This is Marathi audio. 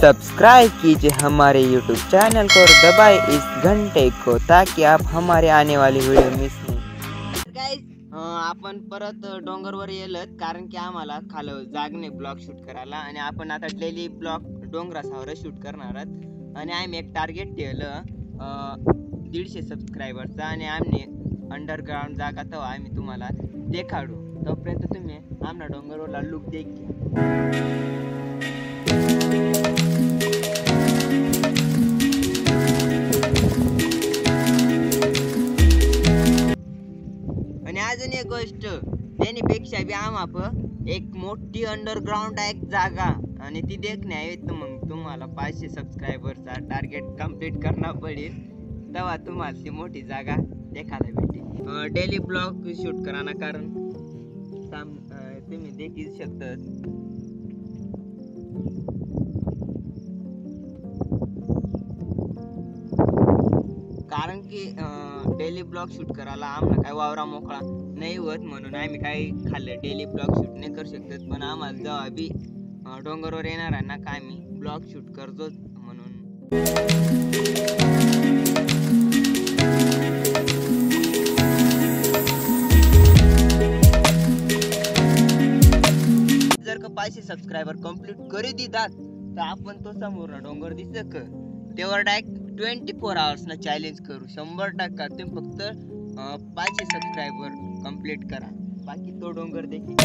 सब्सक्राइब कीजिए हमारे YouTube चैनल को और दबाए इस घंटे को ताकि आप हमारे आने वाली वीडियो मिस नहीं। गाइस आपण परत डोंगरवर येलत कारण की आम्हाला खाली जागणे ब्लॉग शूट करायला आणि आपण आता डेली ब्लॉग डोंगरासावर शूट करणार आहोत आणि आम्ही एक टार्गेट ठेवलं 150 सबस्क्रायबरचा आणि आम्ही अंडरग्राउंड जागा तो आम्ही तुम्हाला देखाडू। तोपर्यंत तुम्ही आमना डोंगरवरला लुक देख आणि अजून एक गोष्ट त्यापेक्षा बी आम्हा एक मोठी अंडरग्राउंड एक जागा आणि ती देखण्या येत मग तुम्हाला 500 सबस्क्रायबरचा टार्गेट कंप्लीट करना पडेल तेव्हा तुम्हाला ती मोठी जागा देखायला भेटेल। डेली ब्लॉग शूट कराना कारण तुम्ही देखील शकतात कारण की डेली ब्लॉग शूट करायला आम्हाला काय वावरा मोकळा नाही होत म्हणून आम्ही काही खाल्ले डेली ब्लॉग शूट नाही करू शकत पण आम्हाला जेव्हा बी डोंगरवर येणाऱ्यांना काय मी ब्लॉग शूट करतो म्हणून। जर का 500 सबस्क्रायबर कंप्लीट करी देतात तर आपण तो समोर डोंगर दिसत तेव्हा डायरेक्ट 24 आवर्स ना चॅलेंज करू 100%। तुम्ही फक्त 500 सबस्क्रायबर कंप्लीट करा बाकी तो डोंगर देखील।